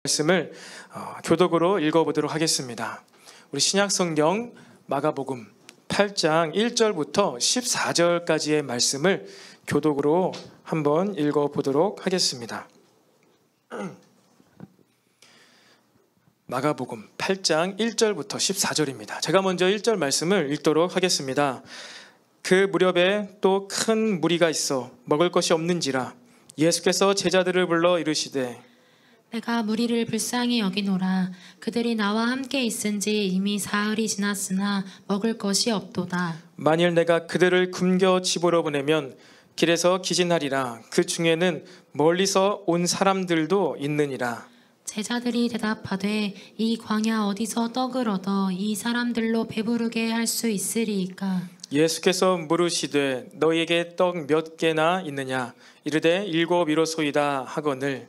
말씀을 교독으로 읽어보도록 하겠습니다. 우리 신약성경 마가복음 8장 1절부터 14절까지의 말씀을 교독으로 한번 읽어보도록 하겠습니다. 마가복음 8장 1절부터 14절입니다. 제가 먼저 1절 말씀을 읽도록 하겠습니다. 그 무렵에 또 큰 무리가 있어 먹을 것이 없는지라 예수께서 제자들을 불러 이르시되 내가 무리를 불쌍히 여기노라. 그들이 나와 함께 있은지 이미 사흘이 지났으나 먹을 것이 없도다. 만일 내가 그들을 굶겨 집으로 보내면 길에서 기진하리라. 그 중에는 멀리서 온 사람들도 있느니라. 제자들이 대답하되 이 광야 어디서 떡을 얻어 이 사람들로 배부르게 할 수 있으리이까. 예수께서 물으시되 너희에게 떡 몇 개나 있느냐. 이르되 7이로소이다 하거늘.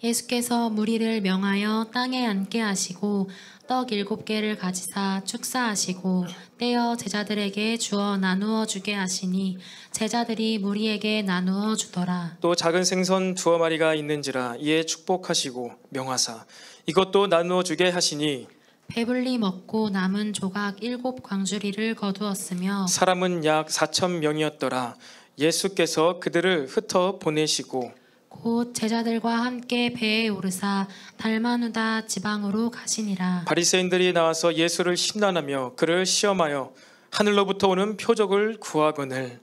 예수께서 무리를 명하여 땅에 앉게 하시고 떡 7개를 가지사 축사하시고 떼어 제자들에게 주어 나누어 주게 하시니 제자들이 무리에게 나누어 주더라. 또 작은 생선 2마리가 있는지라 이에 축복하시고 명하사 이것도 나누어 주게 하시니 배불리 먹고 남은 조각 7광주리를 거두었으며 사람은 약 4,000명이었더라. 예수께서 그들을 흩어 보내시고 곧 제자들과 함께 배에 오르사 달마누다 지방으로 가시니라. 바리새인들이 나와서 예수를 신난하며 그를 시험하여 하늘로부터 오는 표적을 구하거늘.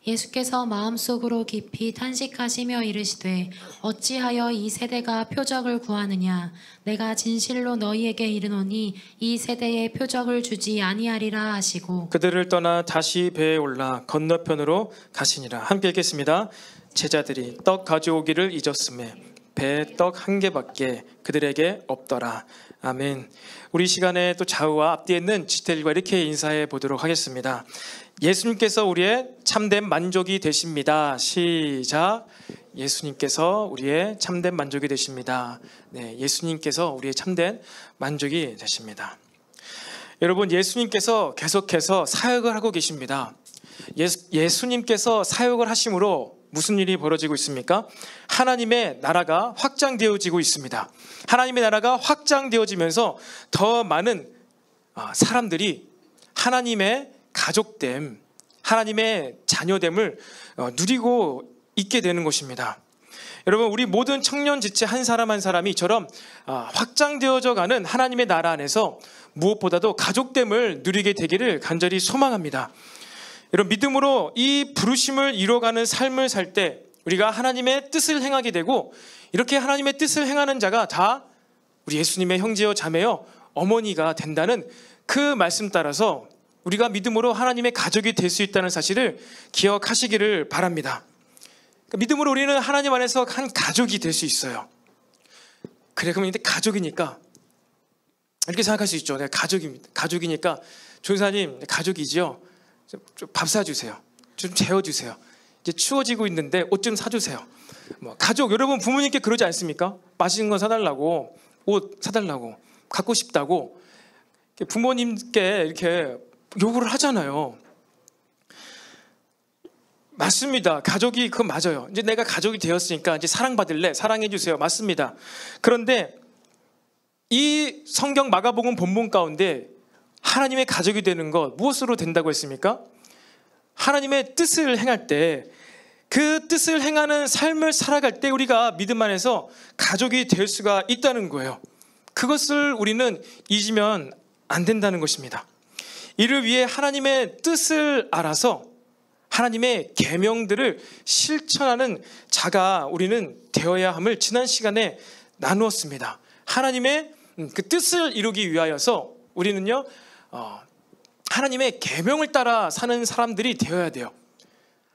예수께서 마음속으로 깊이 탄식하시며 이르시되 어찌하여 이 세대가 표적을 구하느냐. 내가 진실로 너희에게 이르노니 이 세대에 표적을 주지 아니하리라 하시고 그들을 떠나 다시 배에 올라 건너편으로 가시니라. 함께 읽겠습니다. 제자들이 떡 가져오기를 잊었음에 배에 떡 1개밖에 그들에게 없더라. 아멘. 우리 시간에 또 좌우와 앞뒤에 있는 지태들과 이렇게 인사해 보도록 하겠습니다. 예수님께서 우리의 참된 만족이 되십니다. 시작. 예수님께서 우리의 참된 만족이 되십니다. 네, 예수님께서 우리의 참된 만족이 되십니다. 여러분, 예수님께서 계속해서 사역을 하고 계십니다. 예수님께서 사역을 하심으로 무슨 일이 벌어지고 있습니까? 하나님의 나라가 확장되어지고 있습니다. 하나님의 나라가 확장되어지면서 더 많은 사람들이 하나님의 가족됨, 하나님의 자녀됨을 누리고 있게 되는 것입니다. 여러분, 우리 모든 청년 지체 한 사람 한 사람이 이처럼 확장되어져 가는 하나님의 나라 안에서 무엇보다도 가족됨을 누리게 되기를 간절히 소망합니다. 여러분, 믿음으로 이 부르심을 이뤄가는 삶을 살 때 우리가 하나님의 뜻을 행하게 되고, 이렇게 하나님의 뜻을 행하는 자가 다 우리 예수님의 형제여 자매여 어머니가 된다는 그 말씀 따라서 우리가 믿음으로 하나님의 가족이 될 수 있다는 사실을 기억하시기를 바랍니다. 믿음으로 우리는 하나님 안에서 한 가족이 될 수 있어요. 그래, 그럼 이제 가족이니까 이렇게 생각할 수 있죠. 내가 가족이니까 조사님 가족이지요. 좀 밥 사주세요. 좀 재워주세요. 이제 추워지고 있는데 옷 좀 사주세요. 가족, 여러분 부모님께 그러지 않습니까? 맛있는 거 사달라고, 옷 사달라고, 갖고 싶다고 부모님께 이렇게 요구를 하잖아요. 맞습니다. 가족이 그건 맞아요. 이제 내가 가족이 되었으니까 이제 사랑받을래, 사랑해주세요. 맞습니다. 그런데 이 성경 마가복음 본문 가운데 하나님의 가족이 되는 것 무엇으로 된다고 했습니까? 하나님의 뜻을 행할 때, 그 뜻을 행하는 삶을 살아갈 때 우리가 믿음 안에서 가족이 될 수가 있다는 거예요. 그것을 우리는 잊으면 안 된다는 것입니다. 이를 위해 하나님의 뜻을 알아서 하나님의 계명들을 실천하는 자가 우리는 되어야 함을 지난 시간에 나누었습니다. 하나님의 그 뜻을 이루기 위하여서 우리는요, 하나님의 계명을 따라 사는 사람들이 되어야 돼요.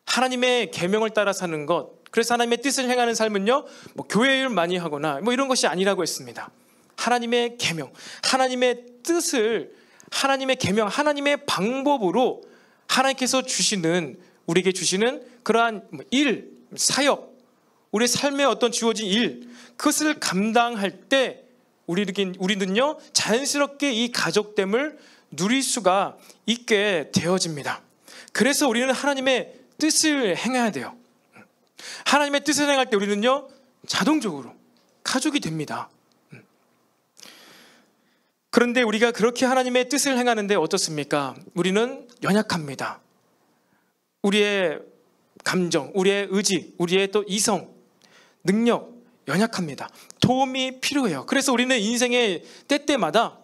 하나님의 계명을 따라 사는 것, 그래서 하나님의 뜻을 행하는 삶은요, 교회를 많이 하거나 이런 것이 아니라고 했습니다. 하나님의 계명, 하나님의 뜻을, 하나님의 계명, 하나님의 방법으로 하나님께서 주시는, 우리에게 주시는 그러한 일, 사역, 우리의 삶에 어떤 주어진 일, 그것을 감당할 때 우리는요 자연스럽게 이 가족됨을 누릴 수가 있게 되어집니다. 그래서 우리는 하나님의 뜻을 행해야 돼요. 하나님의 뜻을 행할 때 우리는요 자동적으로 가족이 됩니다. 그런데 우리가 그렇게 하나님의 뜻을 행하는데 어떻습니까? 우리는 연약합니다. 우리의 감정, 우리의 의지, 우리의 또 이성, 능력 연약합니다. 도움이 필요해요. 그래서 우리는 인생의 때때마다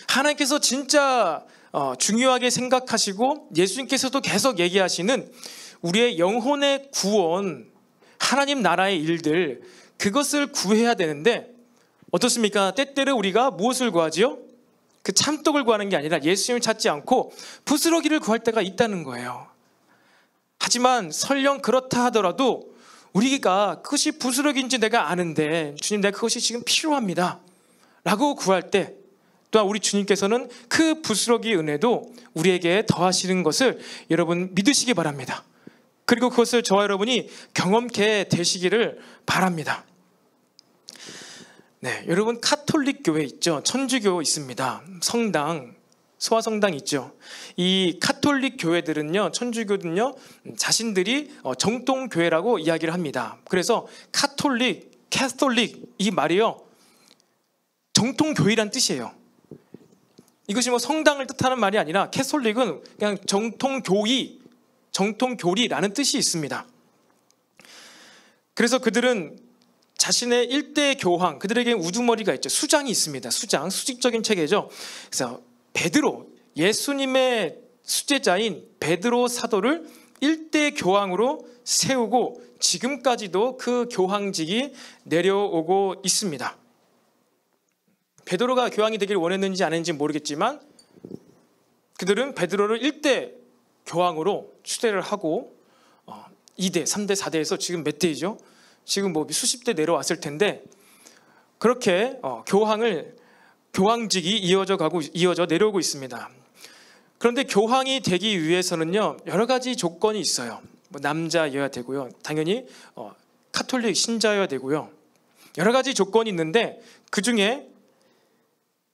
하나님께서 진짜 중요하게 생각하시고 예수님께서도 계속 얘기하시는 우리의 영혼의 구원, 하나님 나라의 일들, 그것을 구해야 되는데 어떻습니까? 때때로 우리가 무엇을 구하지요? 그 참떡을 구하는 게 아니라 예수님을 찾지 않고 부스러기를 구할 때가 있다는 거예요. 하지만 설령 그렇다 하더라도 우리가 그것이 부스러기인지 내가 아는데 주님, 내가 그것이 지금 필요합니다 라고 구할 때 또한 우리 주님께서는 그 부스러기 은혜도 우리에게 더하시는 것을 여러분 믿으시기 바랍니다. 그리고 그것을 저와 여러분이 경험케 되시기를 바랍니다. 네, 여러분 카톨릭 교회 있죠? 천주교 있습니다. 성당, 소아성당 있죠. 이 카톨릭 교회들은요, 천주교는요, 자신들이 정통교회라고 이야기를 합니다. 그래서 카톨릭, 캐톨릭 이 말이요, 정통교회란 뜻이에요. 이것이 뭐 성당을 뜻하는 말이 아니라 캐톨릭은 그냥 정통교의, 정통교리라는 뜻이 있습니다. 그래서 그들은 자신의 일대 교황, 그들에게 우두머리가 있죠. 수장이 있습니다. 수장, 수직적인 체계죠. 그래서 베드로, 예수님의 수제자인 베드로 사도를 일대 교황으로 세우고 지금까지도 그 교황직이 내려오고 있습니다. 베드로가 교황이 되기를 원했는지 안 했는지 모르겠지만 그들은 베드로를 일대 교황으로 추대를 하고 2대, 3대, 4대에서 지금 몇 대이죠? 지금 뭐 수십 대 내려왔을 텐데 그렇게 교황직이 이어져 내려오고 있습니다. 그런데 교황이 되기 위해서는요, 여러 가지 조건이 있어요. 뭐 남자여야 되고요, 당연히 카톨릭 신자여야 되고요, 여러 가지 조건이 있는데 그 중에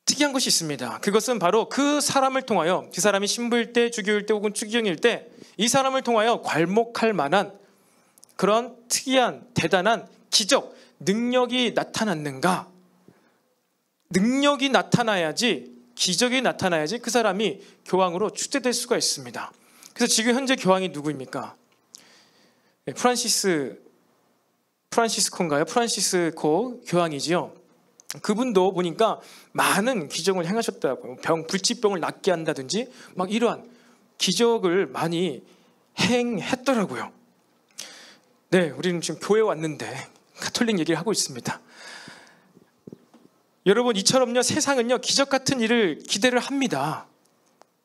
특이한 것이 있습니다. 그것은 바로 그 사람을 통하여, 그 사람이 신부일 때, 주교일 때 혹은 추기경일 때 이 사람을 통하여 괄목할 만한 그런 특이한 대단한 기적, 능력이 나타났는가? 능력이 나타나야지, 기적이 나타나야지 그 사람이 교황으로 추대될 수가 있습니다. 그래서 지금 현재 교황이 누구입니까? 프란시스코인가요? 프란시스코 교황이지요. 그분도 보니까 많은 기적을 행하셨더라고요. 불치병을 낫게 한다든지 막 이러한 기적을 많이 행했더라고요. 네, 우리는 지금 교회 왔는데 카톨릭 얘기를 하고 있습니다. 여러분, 이처럼요, 세상은요 기적 같은 일을 기대를 합니다.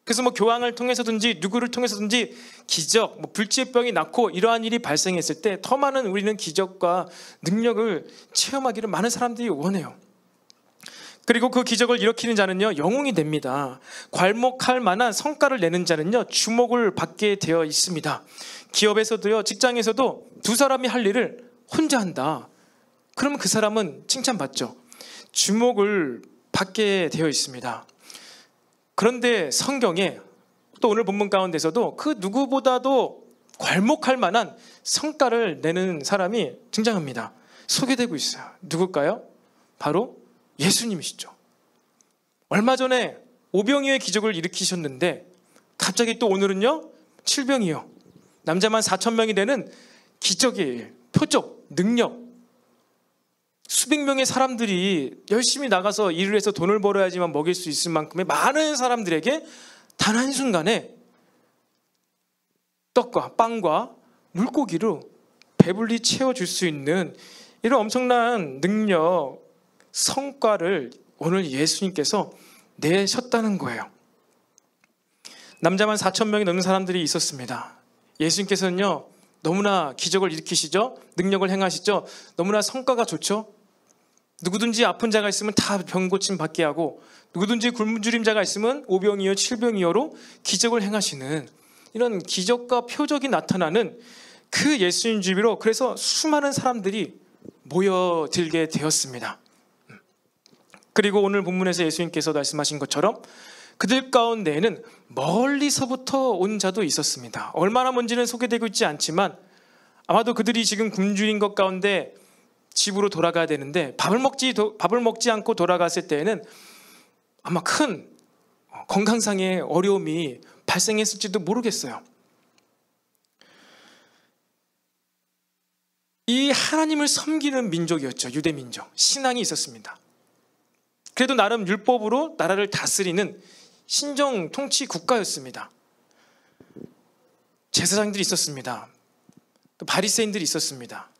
그래서 뭐 교황을 통해서든지 누구를 통해서든지 기적, 뭐 불치병이 낫고 이러한 일이 발생했을 때 더 많은 우리는 기적과 능력을 체험하기를 많은 사람들이 원해요. 그리고 그 기적을 일으키는 자는요 영웅이 됩니다. 괄목할 만한 성과를 내는 자는요 주목을 받게 되어 있습니다. 기업에서도요, 직장에서도 두 사람이 할 일을 혼자 한다. 그러면 그 사람은 칭찬받죠. 주목을 받게 되어 있습니다. 그런데 성경에 또 오늘 본문 가운데서도 그 누구보다도 괄목할 만한 성과를 내는 사람이 등장합니다. 소개되고 있어요. 누굴까요? 바로 예수님이시죠. 얼마 전에 오병이어의 기적을 일으키셨는데 갑자기 또 오늘은요 7병이요, 남자만 4,000명이 되는 기적의 일, 표적, 능력, 수백 명의 사람들이 열심히 나가서 일을 해서 돈을 벌어야지만 먹일 수 있을 만큼의 많은 사람들에게 단 한순간에 떡과 빵과 물고기로 배불리 채워줄 수 있는 이런 엄청난 능력, 성과를 오늘 예수님께서 내셨다는 거예요. 남자만 4,000명이 넘는 사람들이 있었습니다. 예수님께서는요 너무나 기적을 일으키시죠, 능력을 행하시죠, 너무나 성과가 좋죠. 누구든지 아픈 자가 있으면 다 병 고침 받게 하고, 누구든지 굶주린 자가 있으면 오병이어 7병이어로 기적을 행하시는 이런 기적과 표적이 나타나는 그 예수님 주위로 그래서 수많은 사람들이 모여들게 되었습니다. 그리고 오늘 본문에서 예수님께서 말씀하신 것처럼 그들 가운데에는 멀리서부터 온 자도 있었습니다. 얼마나 먼지는 소개되고 있지 않지만 아마도 그들이 지금 굶주린 것 가운데 집으로 돌아가야 되는데 밥을 먹지 않고 돌아갔을 때에는 아마 큰 건강상의 어려움이 발생했을지도 모르겠어요. 이 하나님을 섬기는 민족이었죠. 유대 민족. 신앙이 있었습니다. 그래도 나름 율법으로 나라를 다스리는 신정 통치 국가였습니다. 제사장들이 있었습니다. 또 바리새인들이 있었습니다.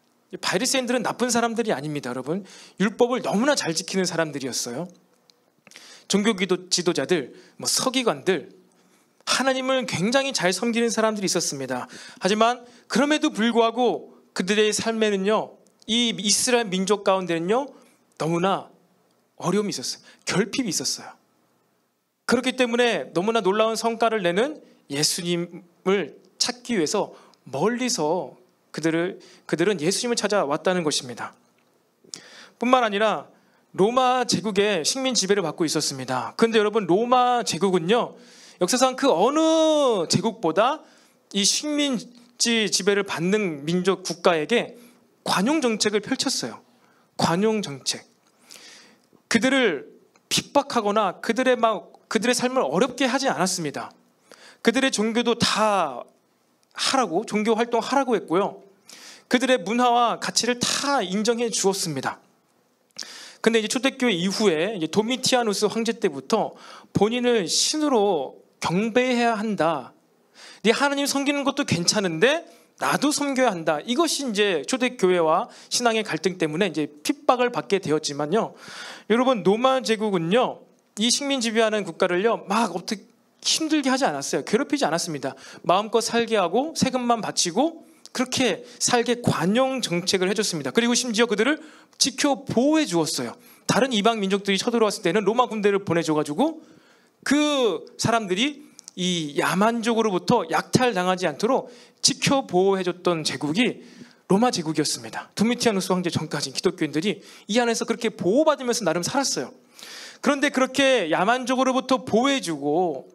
바리새인들은 나쁜 사람들이 아닙니다, 여러분. 율법을 너무나 잘 지키는 사람들이었어요. 종교 지도자들, 서기관들, 하나님을 굉장히 잘 섬기는 사람들이 있었습니다. 하지만 그럼에도 불구하고 그들의 삶에는요, 이 이스라엘 민족 가운데는요, 너무나 어려움이 있었어요. 결핍이 있었어요. 그렇기 때문에 너무나 놀라운 성과를 내는 예수님을 찾기 위해서 멀리서 그들은 예수님을 찾아왔다는 것입니다. 뿐만 아니라 로마 제국의 식민 지배를 받고 있었습니다. 그런데 여러분, 로마 제국은요, 역사상 그 어느 제국보다 이 식민지 지배를 받는 민족 국가에게 관용 정책을 펼쳤어요. 관용 정책. 그들을 핍박하거나 그들의 삶을 어렵게 하지 않았습니다. 그들의 종교도 다 하라고, 종교 활동하라고 했고요. 그들의 문화와 가치를 다 인정해 주었습니다. 근데 이제 초대교회 이후에 이제 도미티아누스 황제 때부터 본인을 신으로 경배해야 한다. 네 하나님 섬기는 것도 괜찮은데 나도 섬겨야 한다. 이것이 이제 초대교회와 신앙의 갈등 때문에 이제 핍박을 받게 되었지만요. 여러분, 로마 제국은요, 이 식민 지배하는 국가를요, 막 어떻게 힘들게 하지 않았어요. 괴롭히지 않았습니다. 마음껏 살게 하고 세금만 바치고 그렇게 살게 관용 정책을 해줬습니다. 그리고 심지어 그들을 지켜 보호해 주었어요. 다른 이방 민족들이 쳐들어왔을 때는 로마 군대를 보내줘가지고 그 사람들이 이 야만족으로부터 약탈당하지 않도록 지켜 보호해줬던 제국이 로마 제국이었습니다. 도미티아누스 황제 전까지 기독교인들이 이 안에서 그렇게 보호받으면서 나름 살았어요. 그런데 그렇게 야만족으로부터 보호해주고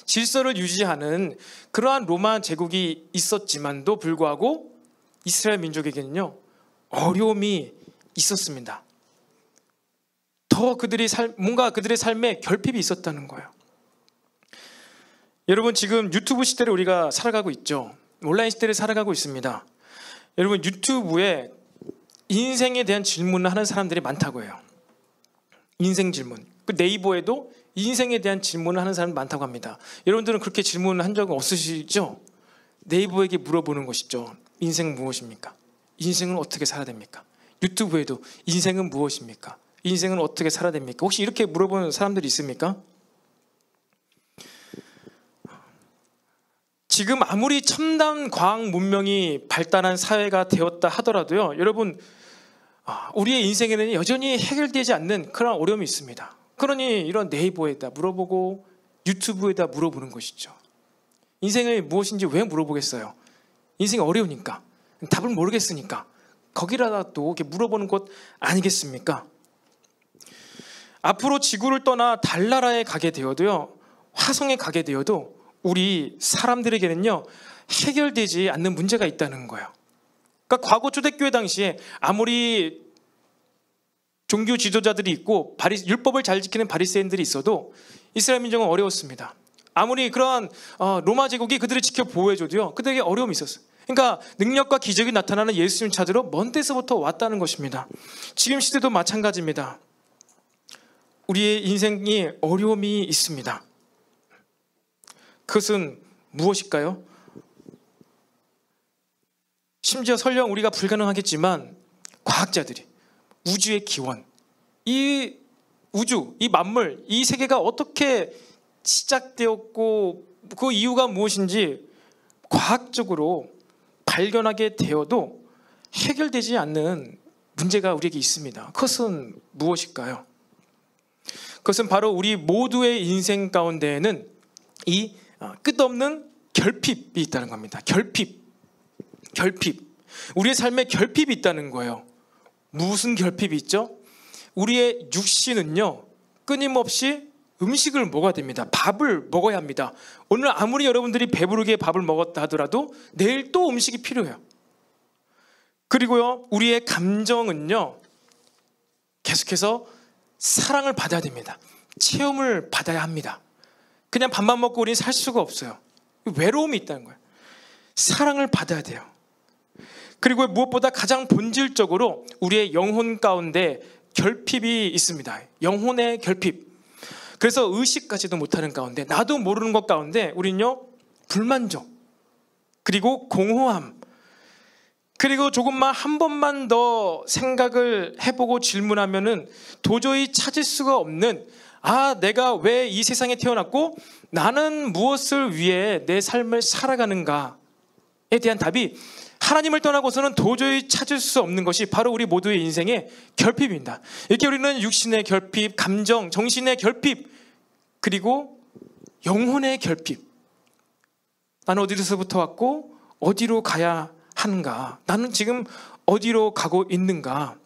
질서를 유지하는 그러한 로마 제국이 있었지만도 불구하고 이스라엘 민족에게는요, 어려움이 있었습니다. 더 뭔가 그들의 삶에 결핍이 있었다는 거예요. 여러분, 지금 유튜브 시대를 우리가 살아가고 있죠. 온라인 시대를 살아가고 있습니다. 여러분, 유튜브에 인생에 대한 질문을 하는 사람들이 많다고 해요. 인생 질문. 그 네이버에도 인생에 대한 질문을 하는 사람이 많다고 합니다. 여러분들은 그렇게 질문을 한 적은 없으시죠? 네이버에게 물어보는 것이죠. 인생은 무엇입니까? 인생은 어떻게 살아야 됩니까? 유튜브에도 인생은 무엇입니까? 인생은 어떻게 살아야 됩니까? 혹시 이렇게 물어보는 사람들이 있습니까? 지금 아무리 첨단 과학 문명이 발달한 사회가 되었다 하더라도요, 여러분, 우리의 인생에는 여전히 해결되지 않는 그런 어려움이 있습니다. 그러니 이런 네이버에다 물어보고 유튜브에다 물어보는 것이죠. 인생이 무엇인지 왜 물어보겠어요? 인생이 어려우니까, 답을 모르겠으니까 거기라도 또 이렇게 물어보는 것 아니겠습니까? 앞으로 지구를 떠나 달나라에 가게 되어도요, 화성에 가게 되어도 우리 사람들에게는요, 해결되지 않는 문제가 있다는 거예요. 그러니까 과거 초대교회 당시에 아무리 종교 지도자들이 있고 율법을 잘 지키는 바리새인들이 있어도 이스라엘 민족은 어려웠습니다. 아무리 그러한 로마 제국이 그들을 지켜 보호해줘도요, 그들에게 어려움이 있었어요. 그러니까 능력과 기적이 나타나는 예수님 찾으러 먼 데서부터 왔다는 것입니다. 지금 시대도 마찬가지입니다. 우리의 인생이 어려움이 있습니다. 그것은 무엇일까요? 심지어 설령 우리가 불가능하겠지만 과학자들이 우주의 기원, 이 우주, 이 만물, 이 세계가 어떻게 시작되었고 그 이유가 무엇인지 과학적으로 발견하게 되어도 해결되지 않는 문제가 우리에게 있습니다. 그것은 무엇일까요? 그것은 바로 우리 모두의 인생 가운데에는 이 끝없는 결핍이 있다는 겁니다. 결핍. 우리의 삶에 결핍이 있다는 거예요. 무슨 결핍이 있죠? 우리의 육신은요, 끊임없이 음식을 먹어야 됩니다. 밥을 먹어야 합니다. 오늘 아무리 여러분들이 배부르게 밥을 먹었다 하더라도 내일 또 음식이 필요해요. 그리고요, 우리의 감정은요, 계속해서 사랑을 받아야 됩니다. 체험을 받아야 합니다. 그냥 밥만 먹고 우리는 살 수가 없어요. 외로움이 있다는 거예요. 사랑을 받아야 돼요. 그리고 무엇보다 가장 본질적으로 우리의 영혼 가운데 결핍이 있습니다. 영혼의 결핍. 그래서 의식까지도 못하는 가운데, 나도 모르는 것 가운데 우리는요, 불만족, 그리고 공허함, 그리고 조금만 한 번만 더 생각을 해보고 질문하면은 도저히 찾을 수가 없는, 내가 왜 이 세상에 태어났고 나는 무엇을 위해 내 삶을 살아가는가에 대한 답이 하나님을 떠나고서는 도저히 찾을 수 없는 것이 바로 우리 모두의 인생의 결핍입니다. 이렇게 우리는 육신의 결핍, 감정, 정신의 결핍, 그리고 영혼의 결핍. 나는 어디서부터 왔고 어디로 가야 하는가? 나는 지금 어디로 가고 있는가?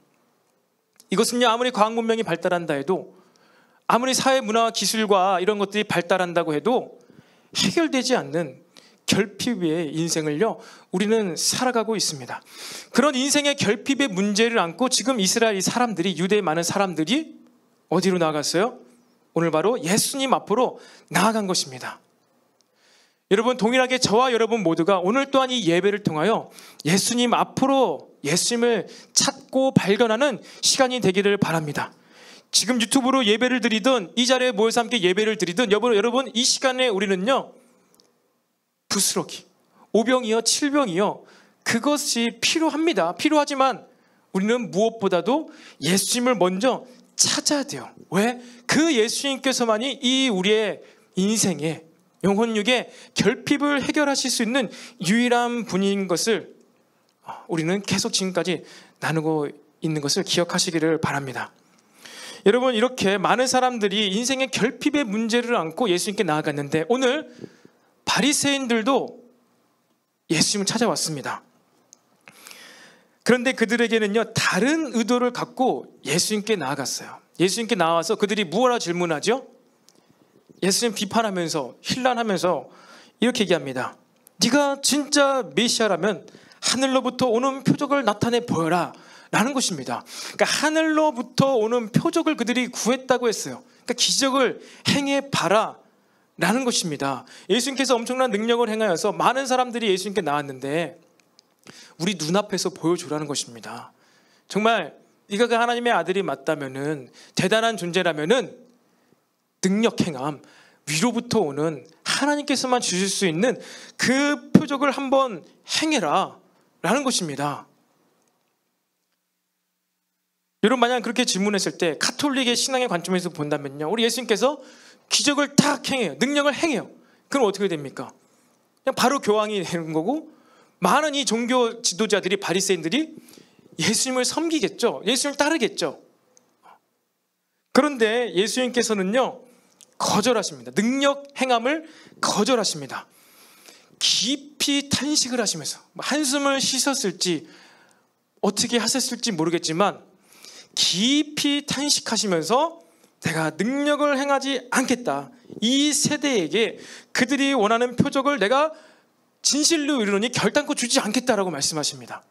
이것은요, 아무리 과학 문명이 발달한다 해도, 아무리 사회 문화와 기술과 이런 것들이 발달한다고 해도 해결되지 않는 결핍의 인생을요, 우리는 살아가고 있습니다. 그런 인생의 결핍의 문제를 안고 지금 이스라엘 사람들이, 유대의 많은 사람들이 어디로 나아갔어요? 오늘 바로 예수님 앞으로 나아간 것입니다. 여러분, 동일하게 저와 여러분 모두가 오늘 또한 이 예배를 통하여 예수님 앞으로 예수님을 찾고 발견하는 시간이 되기를 바랍니다. 지금 유튜브로 예배를 드리든 이 자리에 모여서 함께 예배를 드리든, 여러분 이 시간에 우리는요, 부스러기, 오병이어 칠병이요, 그것이 필요합니다. 필요하지만 우리는 무엇보다도 예수님을 먼저 찾아야 돼요. 왜? 그 예수님께서만이 이 우리의 인생의 영혼육의 결핍을 해결하실 수 있는 유일한 분인 것을 우리는 계속 지금까지 나누고 있는 것을 기억하시기를 바랍니다. 여러분, 이렇게 많은 사람들이 인생의 결핍의 문제를 안고 예수님께 나아갔는데, 오늘 바리새인들도 예수님을 찾아왔습니다. 그런데 그들에게는요, 다른 의도를 갖고 예수님께 나아갔어요. 예수님께 나와서 그들이 무엇라 질문하죠? 예수님 비판하면서, 힐난하면서 이렇게 얘기합니다. 네가 진짜 메시아라면 하늘로부터 오는 표적을 나타내 보여라 라는 것입니다. 그러니까 하늘로부터 오는 표적을 그들이 구했다고 했어요. 그러니까 기적을 행해 봐라 라는 것입니다. 예수님께서 엄청난 능력을 행하여서 많은 사람들이 예수님께 나왔는데 우리 눈앞에서 보여주라는 것입니다. 정말 네가 그 하나님의 아들이 맞다면은, 대단한 존재라면은 능력 행함, 위로부터 오는 하나님께서만 주실 수 있는 그 표적을 한번 행해라 라는 것입니다. 여러분, 만약 그렇게 질문했을 때 가톨릭의 신앙의 관점에서 본다면요, 우리 예수님께서 기적을 딱 행해요, 능력을 행해요. 그럼 어떻게 됩니까? 그냥 바로 교황이 되는 거고, 많은 이 종교 지도자들이, 바리새인들이 예수님을 섬기겠죠. 예수님을 따르겠죠. 그런데 예수님께서는요, 거절하십니다. 능력 행함을 거절하십니다. 깊이 탄식을 하시면서, 한숨을 쉬셨을지 어떻게 하셨을지 모르겠지만 깊이 탄식하시면서 내가 능력을 행하지 않겠다, 이 세대에게 그들이 원하는 표적을 내가 진실로 이루노니 결단코 주지 않겠다라고 말씀하십니다.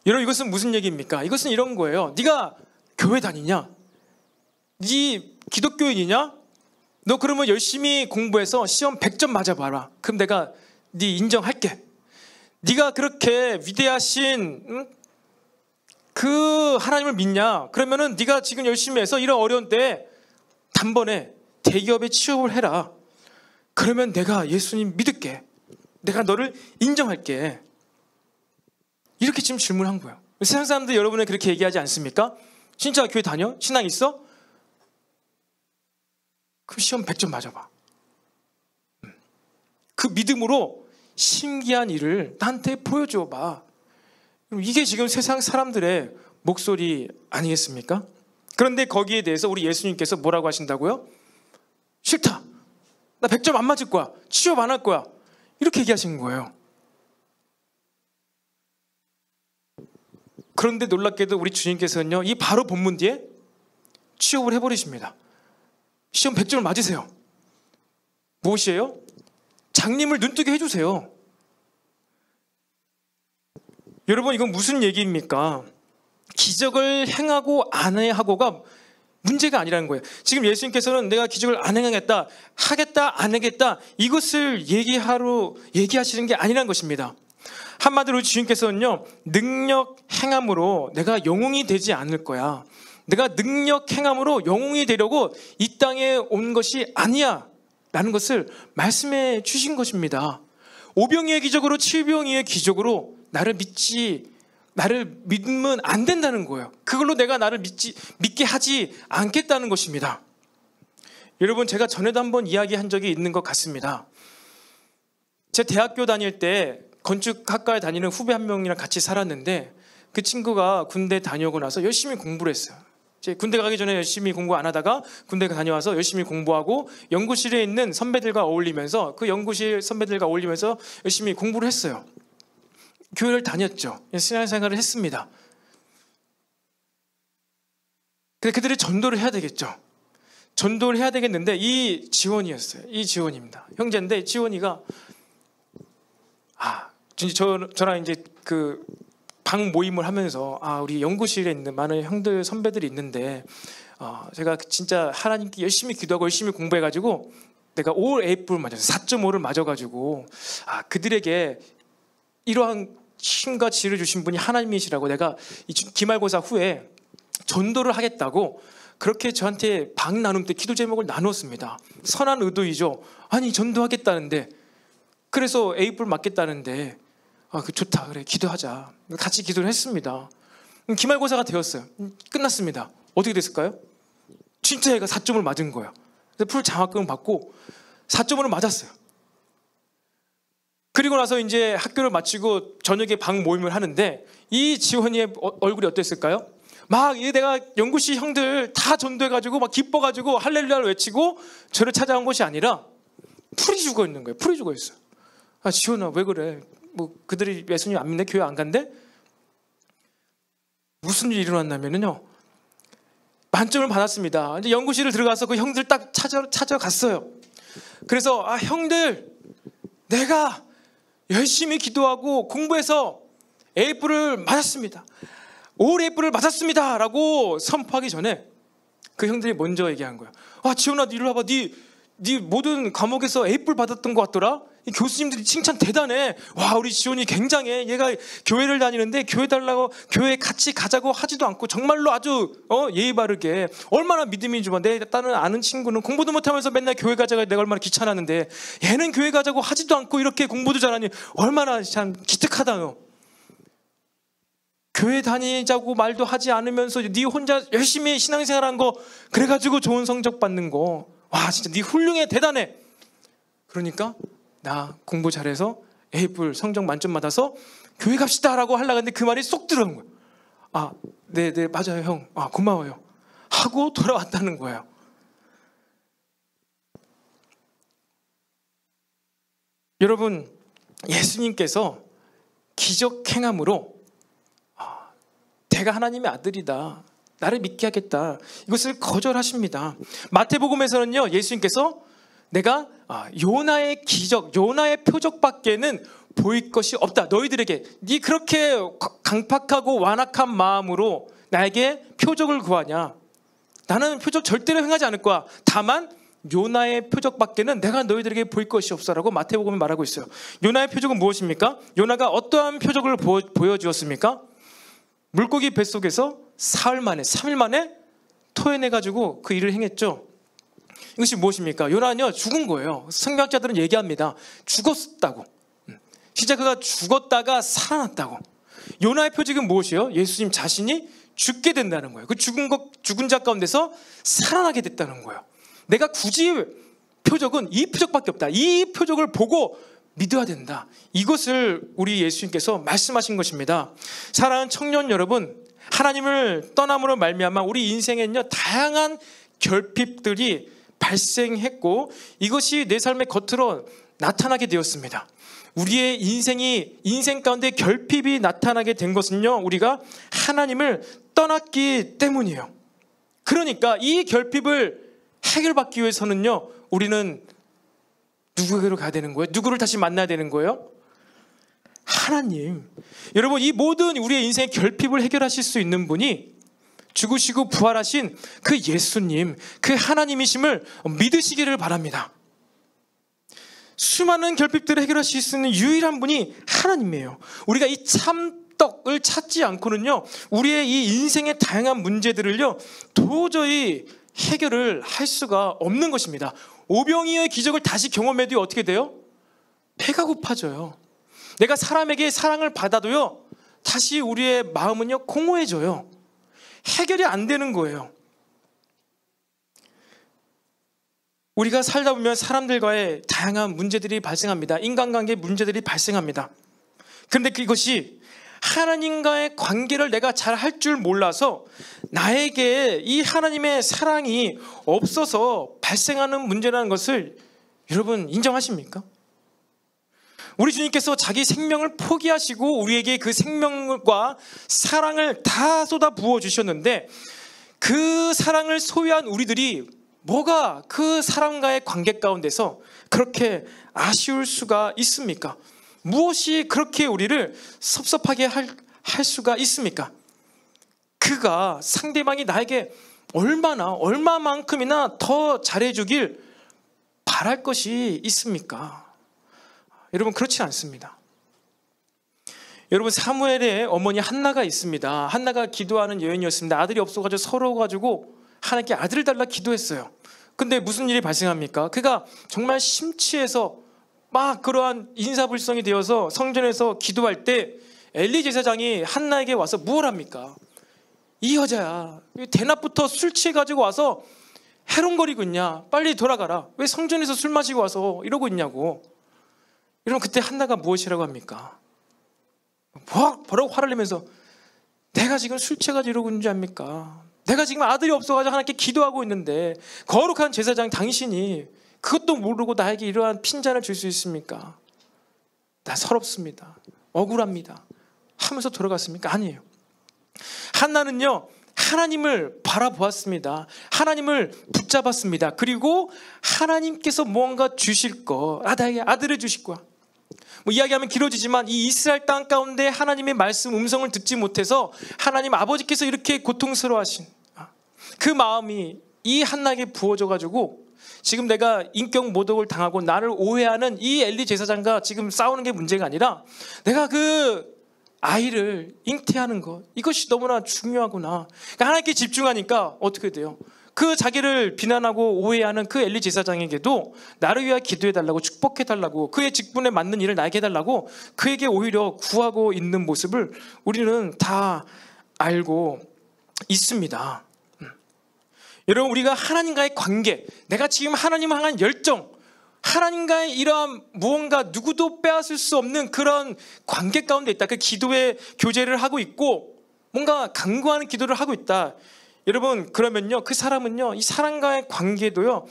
여러분, 이것은 무슨 얘기입니까? 이것은 이런 거예요. 네가 교회 다니냐? 네 기독교인이냐? 너 그러면 열심히 공부해서 시험 100점 맞아봐라. 그럼 내가 네 인정할게. 네가 그렇게 위대하신 그 하나님을 믿냐? 그러면은 네가 지금 열심히 해서 이런 어려운 때에 단번에 대기업에 취업을 해라. 그러면 내가 예수님 믿을게. 내가 너를 인정할게. 이렇게 지금 질문한 거예요. 세상 사람들 여러분은 그렇게 얘기하지 않습니까? 진짜 교회 다녀? 신앙 있어? 그럼 시험 100점 맞아봐. 그 믿음으로 신기한 일을 나한테 보여줘 봐. 이게 지금 세상 사람들의 목소리 아니겠습니까? 그런데 거기에 대해서 우리 예수님께서 뭐라고 하신다고요? 싫다. 나 100점 안 맞을 거야. 취업 안 할 거야. 이렇게 얘기하신 거예요. 그런데 놀랍게도 우리 주님께서는요, 이 바로 본문 뒤에 취업을 해버리십니다. 시험 100점을 맞으세요. 무엇이에요? 장님을 눈뜨게 해주세요. 여러분, 이건 무슨 얘기입니까? 기적을 행하고 안 하고가 문제가 아니라는 거예요. 지금 예수님께서는 내가 기적을 안 행하겠다, 하겠다, 안 하겠다, 이것을 얘기하시는 게 아니라는 것입니다. 한마디로 주님께서는요, 능력 행함으로 내가 영웅이 되지 않을 거야. 내가 능력 행함으로 영웅이 되려고 이 땅에 온 것이 아니야 라는 것을 말씀해 주신 것입니다. 오병이의 기적으로, 칠병이의 기적으로 나를 믿으면 안 된다는 거예요. 그걸로 내가 나를 믿게 하지 않겠다는 것입니다. 여러분, 제가 전에도 한번 이야기한 적이 있는 것 같습니다. 제 대학교 다닐 때 건축학과에 다니는 후배 한 명이랑 같이 살았는데, 그 친구가 군대 다녀오고 나서 열심히 공부를 했어요. 군대 가기 전에 열심히 공부 안 하다가 군대 다녀와서 열심히 공부하고 연구실에 있는 선배들과 어울리면서, 그 연구실 선배들과 어울리면서 열심히 공부를 했어요. 교회를 다녔죠. 신앙생활을 했습니다. 근데 그들이 전도를 해야 되겠죠. 전도를 해야 되겠는데, 이 지원이었어요. 이 지원입니다. 형제인데 지원이가 저랑 이제 그 방 모임을 하면서, 우리 연구실에 있는 많은 형들 선배들이 있는데, 제가 진짜 하나님께 열심히 기도하고 열심히 공부해가지고 내가 올 A뿔 맞았어요. 4.5를 맞아가지고 그들에게 이러한 힘과 지혜를 주신 분이 하나님이시라고 내가 이 기말고사 후에 전도를 하겠다고 그렇게 저한테 방 나눔 때 기도 제목을 나눴습니다. 선한 의도이죠. 아니, 전도하겠다는데, 그래서 A뿔 맞겠다는데, 좋다, 그래, 기도하자. 같이 기도를 했습니다. 기말고사가 되었어요. 끝났습니다. 어떻게 됐을까요? 진짜 얘가 4점을 맞은 거예요. 그래서 풀 장학금을 받고 4점을 맞았어요. 그리고 나서 이제 학교를 마치고 저녁에 방 모임을 하는데, 이 지원이의 얼굴이 어땠을까요? 막 내가 연구실 형들 다 전도해가지고 막 기뻐가지고 할렐루야를 외치고 저를 찾아온 것이 아니라 풀이 죽어 있는 거예요. 풀이 죽어 있어요. 지원아, 왜 그래? 뭐 그들이 예수님 안 믿네? 교회 안 간대? 무슨 일이 일어났냐면요, 만점을 받았습니다. 이제 연구실을 들어가서 그 형들 딱 찾아갔어요. 그래서 형들, 내가 열심히 기도하고 공부해서 A뿔을 맞았습니다. 올 A뿔을 맞았습니다 라고 선포하기 전에 그 형들이 먼저 얘기한 거야. 지원아, 이리 와봐. 네 모든 과목에서 A뿔 받았던 것 같더라. 이 교수님들이 칭찬 대단해. 와, 우리 지원이 굉장해. 얘가 교회를 다니는데 교회 달라고, 교회 같이 가자고 하지도 않고 정말로 아주 예의 바르게, 얼마나 믿음이 좋아. 내 다른 아는 친구는 공부도 못하면서 맨날 교회 가자고 내가 얼마나 귀찮았는데, 얘는 교회 가자고 하지도 않고 이렇게 공부도 잘하니 얼마나 참 기특하다. 너 교회 다니자고 말도 하지 않으면서 네 혼자 열심히 신앙생활한 거, 그래가지고 좋은 성적 받는 거, 와, 진짜 네 훌륭해, 대단해. 그러니까 나 공부 잘해서 A뿔 성적 만점 받아서 교회 갑시다 라고 하려고 했는데 그 말이 쏙 들어온 거예요. 네 맞아요 형, 고마워요 하고 돌아왔다는 거예요. 여러분, 예수님께서 기적 행함으로 내가 하나님의 아들이다, 나를 믿게 하겠다, 이것을 거절하십니다. 마태복음에서는요, 예수님께서 내가 요나의 기적, 요나의 표적밖에는 보일 것이 없다. 너희들에게 네 그렇게 강팍하고 완악한 마음으로 나에게 표적을 구하냐? 나는 표적 절대로 행하지 않을 거야. 다만 요나의 표적밖에는 내가 너희들에게 보일 것이 없어라고 마태복음에 말하고 있어요. 요나의 표적은 무엇입니까? 요나가 어떠한 표적을 보여주었습니까? 물고기 뱃속에서 사흘 만에, 3일 만에 토해내가지고 그 일을 행했죠. 이것이 무엇입니까? 요나는요, 죽은 거예요. 성경학자들은 얘기합니다. 죽었다고. 진짜 그가 죽었다가 살아났다고. 요나의 표적은 무엇이에요? 예수님 자신이 죽게 된다는 거예요. 그 죽은 자 가운데서 살아나게 됐다는 거예요. 내가 굳이 표적은 이 표적밖에 없다. 이 표적을 보고 믿어야 된다. 이것을 우리 예수님께서 말씀하신 것입니다. 사랑하는 청년 여러분, 하나님을 떠남으로 말미암아 우리 인생에는요, 다양한 결핍들이 발생했고 이것이 내 삶의 겉으로 나타나게 되었습니다. 우리의 인생 가운데 결핍이 나타나게 된 것은요, 우리가 하나님을 떠났기 때문이에요. 그러니까 이 결핍을 해결받기 위해서는요, 우리는 누구에게로 가야 되는 거예요? 누구를 다시 만나야 되는 거예요? 하나님. 여러분, 이 모든 우리의 인생의 결핍을 해결하실 수 있는 분이 죽으시고 부활하신 그 예수님, 그 하나님이심을 믿으시기를 바랍니다. 수많은 결핍들을 해결하실 수 있는 유일한 분이 하나님이에요. 우리가 이 참떡을 찾지 않고는요, 우리의 이 인생의 다양한 문제들을요 도저히 해결을 할 수가 없는 것입니다. 오병이어의 기적을 다시 경험해도 어떻게 돼요? 배가 고파져요. 내가 사람에게 사랑을 받아도요, 다시 우리의 마음은요 공허해져요. 해결이 안 되는 거예요. 우리가 살다 보면 사람들과의 다양한 문제들이 발생합니다. 인간관계 문제들이 발생합니다. 그런데 그것이 하나님과의 관계를 내가 잘 할 줄 몰라서 나에게 이 하나님의 사랑이 없어서 발생하는 문제라는 것을 여러분 인정하십니까? 우리 주님께서 자기 생명을 포기하시고 우리에게 그 생명과 사랑을 다 쏟아 부어 주셨는데, 그 사랑을 소유한 우리들이 뭐가 그 사람과의 관계 가운데서 그렇게 아쉬울 수가 있습니까? 무엇이 그렇게 우리를 섭섭하게 할 수가 있습니까? 그가 상대방이 나에게 얼마만큼이나 더 잘해주길 바랄 것이 있습니까? 여러분, 그렇지 않습니다. 여러분, 사무엘의 어머니 한나가 있습니다. 한나가 기도하는 여인이었습니다. 아들이 없어가지고 서러워가지고 하나님께 아들을 달라 기도했어요. 근데 무슨 일이 발생합니까? 그가 정말 심취해서 막 그러한 인사불성이 되어서 성전에서 기도할 때 엘리 제사장이 한나에게 와서 뭘 합니까? 이 여자야, 대낮부터 술 취해가지고 와서 해롱거리고 있냐? 빨리 돌아가라. 왜 성전에서 술 마시고 와서 이러고 있냐고. 여러분, 그때 한나가 무엇이라고 합니까? 뭐라고 화를 내면서, 내가 지금 술 취해가지고 이러고 있는 줄 압니까? 내가 지금 아들이 없어가지고 하나님께 기도하고 있는데 거룩한 제사장 당신이 그것도 모르고 나에게 이러한 핀잔을 줄 수 있습니까? 나 서럽습니다, 억울합니다 하면서 돌아갔습니까? 아니에요. 한나는요, 하나님을 바라보았습니다. 하나님을 붙잡았습니다. 그리고 하나님께서 무언가 주실 거, 나에게 아들을 주실 거야. 뭐 이야기하면 길어지지만 이 이스라엘 땅 가운데 하나님의 말씀 음성을 듣지 못해서 하나님 아버지께서 이렇게 고통스러워하신 그 마음이 이 한나에게 부어져가지고 지금 내가 인격 모독을 당하고 나를 오해하는 이 엘리 제사장과 지금 싸우는 게 문제가 아니라 내가 그 아이를 잉태하는 것, 이것이 너무나 중요하구나. 그러니까 하나님께 집중하니까 어떻게 돼요? 그 자기를 비난하고 오해하는 그 엘리 제사장에게도 나를 위하여 기도해달라고, 축복해달라고, 그의 직분에 맞는 일을 나에게 해달라고 그에게 오히려 구하고 있는 모습을 우리는 다 알고 있습니다. 여러분, 우리가 하나님과의 관계, 내가 지금 하나님을 향한 열정, 하나님과의 이러한 무언가 누구도 빼앗을 수 없는 그런 관계 가운데 있다. 그 기도의 교제를 하고 있고 뭔가 간구하는 기도를 하고 있다. 여러분, 그러면요, 그 사람은요, 이 사람과의 관계도요,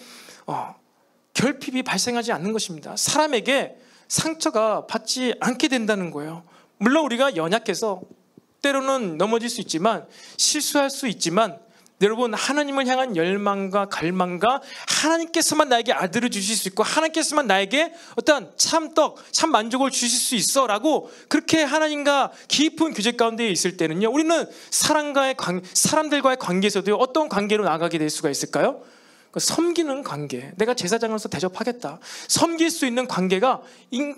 결핍이 발생하지 않는 것입니다. 사람에게 상처가 받지 않게 된다는 거예요. 물론 우리가 연약해서 때로는 넘어질 수 있지만, 실수할 수 있지만, 여러분, 하나님을 향한 열망과 갈망과 하나님께서만 나에게 아들을 주실 수 있고 하나님께서만 나에게 어떤 참떡, 참 만족을 주실 수 있어 라고 그렇게 하나님과 깊은 교제 가운데 있을 때는요, 우리는 사람들과의 관계에서도 어떤 관계로 나가게 될 수가 있을까요? 섬기는 관계, 내가 제사장으로서 대접하겠다, 섬길 수 있는 관계가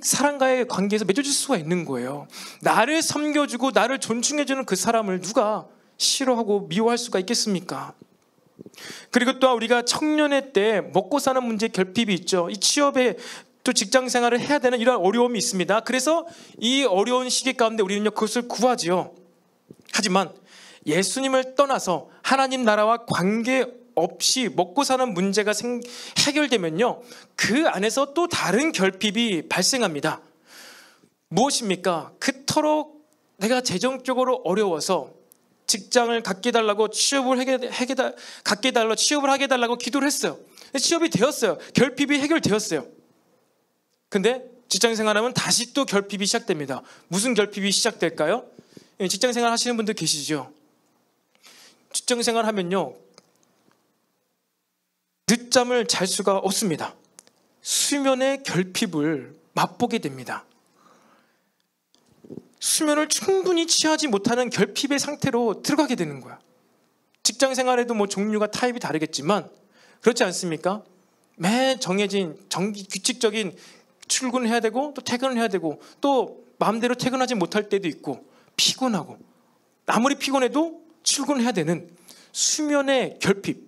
사람과의 관계에서 맺어질 수가 있는 거예요. 나를 섬겨주고 나를 존중해주는 그 사람을 누가 싫어하고 미워할 수가 있겠습니까? 그리고 또 우리가 청년의 때 먹고 사는 문제 결핍이 있죠. 이 취업에 또 직장 생활을 해야 되는 이런 어려움이 있습니다. 그래서 이 어려운 시기 가운데 우리는요, 그것을 구하지요. 하지만 예수님을 떠나서 하나님 나라와 관계 없이 먹고 사는 문제가 해결되면요, 그 안에서 또 다른 결핍이 발생합니다. 무엇입니까? 그토록 내가 재정적으로 어려워서 직장을 갖게 해달라고, 취업을 갖게 해달라고, 취업을 하게 해달라고 기도를 했어요. 취업이 되었어요. 결핍이 해결되었어요. 근데 직장 생활하면 다시 또 결핍이 시작됩니다. 무슨 결핍이 시작될까요? 직장 생활 하시는 분들 계시죠? 직장 생활 하면요, 늦잠을 잘 수가 없습니다. 수면의 결핍을 맛보게 됩니다. 수면을 충분히 취하지 못하는 결핍의 상태로 들어가게 되는 거야. 직장 생활에도 뭐 종류가 타입이 다르겠지만 그렇지 않습니까? 매 정해진 규칙적인 출근을 해야 되고 또 퇴근을 해야 되고 또 마음대로 퇴근하지 못할 때도 있고 피곤하고 아무리 피곤해도 출근해야 되는 수면의 결핍,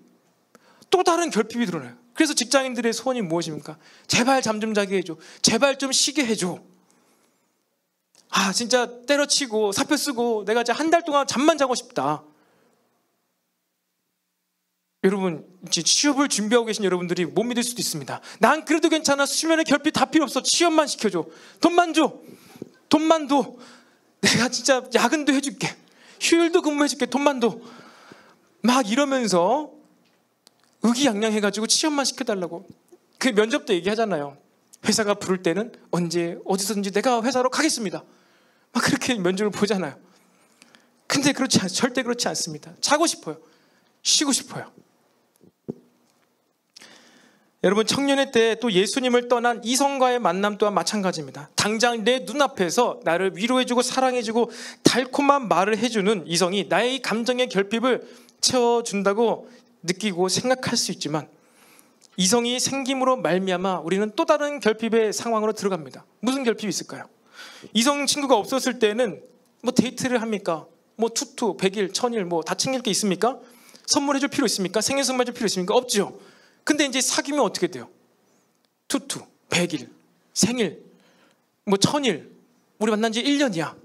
또 다른 결핍이 드러나요. 그래서 직장인들의 소원이 무엇입니까? 제발 잠 좀 자게 해줘. 제발 좀 쉬게 해줘. 아 진짜 때려치고 사표 쓰고 내가 이제 한 달 동안 잠만 자고 싶다. 여러분 이제 취업을 준비하고 계신 여러분들이 못 믿을 수도 있습니다. 난 그래도 괜찮아. 수면의 결핍 다 필요 없어. 취업만 시켜줘. 돈만 줘. 돈만 줘. 내가 진짜 야근도 해줄게. 휴일도 근무해줄게. 돈만 줘. 막 이러면서 의기양양해가지고 취업만 시켜달라고. 그 면접 때 얘기하잖아요. 회사가 부를 때는 언제 어디서든지 내가 회사로 가겠습니다. 막 그렇게 면접을 보잖아요. 근데 절대 그렇지 않습니다. 자고 싶어요. 쉬고 싶어요. 여러분 청년의 때 또 예수님을 떠난 이성과의 만남 또한 마찬가지입니다. 당장 내 눈앞에서 나를 위로해주고 사랑해주고 달콤한 말을 해주는 이성이 나의 감정의 결핍을 채워준다고 느끼고 생각할 수 있지만 이성이 생김으로 말미암아 우리는 또 다른 결핍의 상황으로 들어갑니다. 무슨 결핍이 있을까요? 이성 친구가 없었을 때는 뭐 데이트를 합니까? 뭐 투투, 100일, 1000일 뭐 다 챙길 게 있습니까? 선물해줄 필요 있습니까? 생일 선물 해줄 필요 있습니까? 없죠. 근데 이제 사귀면 어떻게 돼요? 투투, 100일, 생일, 뭐 1000일, 우리 만난 지 1년이야.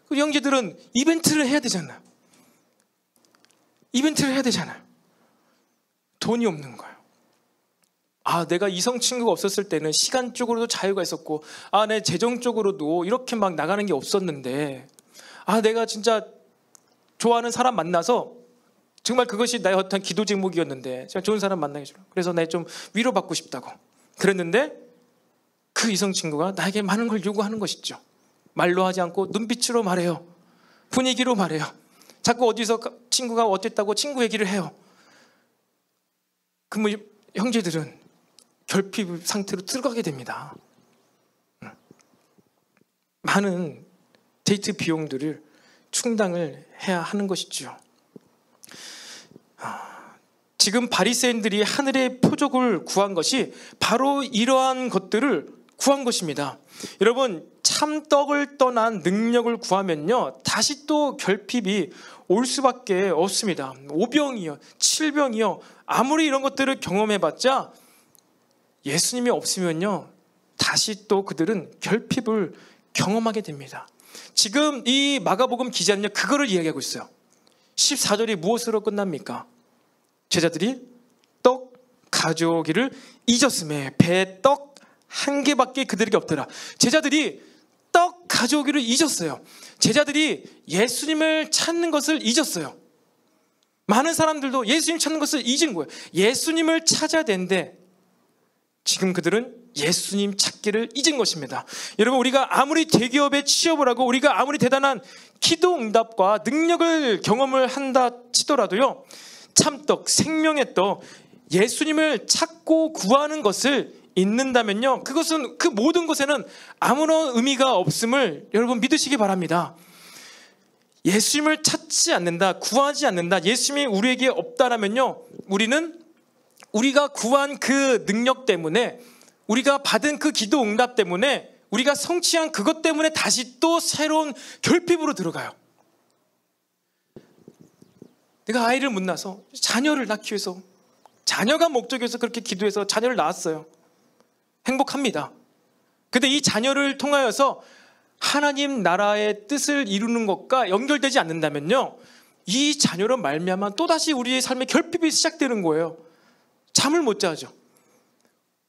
그 형제들은 이벤트를 해야 되잖아요. 이벤트를 해야 되잖아요. 돈이 없는 거예요. 아, 내가 이성 친구가 없었을 때는 시간적으로도 자유가 있었고, 아, 내 재정적으로도 이렇게 막 나가는 게 없었는데, 아, 내가 진짜 좋아하는 사람 만나서 정말 그것이 나의 어떤 기도 제목이었는데 제가 좋은 사람 만나게 해주라. 그래서 나 좀 위로받고 싶다고 그랬는데 그 이성 친구가 나에게 많은 걸 요구하는 것이죠. 말로 하지 않고 눈빛으로 말해요. 분위기로 말해요. 자꾸 어디서 친구가 어땠다고 친구 얘기를 해요. 그럼 형제들은 결핍 상태로 들어가게 됩니다. 많은 데이트 비용들을 충당을 해야 하는 것이죠. 지금 바리새인들이 하늘의 표적을 구한 것이 바로 이러한 것들을 구한 것입니다. 여러분 참떡을 떠난 능력을 구하면요 다시 또 결핍이 올 수밖에 없습니다. 오병이요, 칠병이요, 아무리 이런 것들을 경험해봤자 예수님이 없으면요 다시 또 그들은 결핍을 경험하게 됩니다. 지금 이 마가복음 기자는요 그거를 이야기하고 있어요. 14절이 무엇으로 끝납니까? 제자들이 떡 가져오기를 잊었음에 배에 떡 한 개밖에 그들에게 없더라. 제자들이 떡 가져오기를 잊었어요. 제자들이 예수님을 찾는 것을 잊었어요. 많은 사람들도 예수님 찾는 것을 잊은 거예요. 예수님을 찾아야 되는데 지금 그들은 예수님 찾기를 잊은 것입니다. 여러분 우리가 아무리 대기업에 취업을 하고 우리가 아무리 대단한 기도 응답과 능력을 경험을 한다 치더라도요 참떡, 생명의 떡, 예수님을 찾고 구하는 것을 잊는다면요 그것은 그 모든 것에는 아무런 의미가 없음을 여러분 믿으시기 바랍니다. 예수님을 찾지 않는다, 구하지 않는다, 예수님이 우리에게 없다라면요 우리는 우리가 구한 그 능력 때문에 우리가 받은 그 기도 응답 때문에 우리가 성취한 그것 때문에 다시 또 새로운 결핍으로 들어가요. 내가 아이를 못 낳아서 자녀를 낳기 위해서 자녀가 목적이어서 그렇게 기도해서 자녀를 낳았어요. 행복합니다. 근데 이 자녀를 통하여서 하나님 나라의 뜻을 이루는 것과 연결되지 않는다면요 이 자녀로 말미암아 또다시 우리의 삶의 결핍이 시작되는 거예요. 잠을 못 자죠.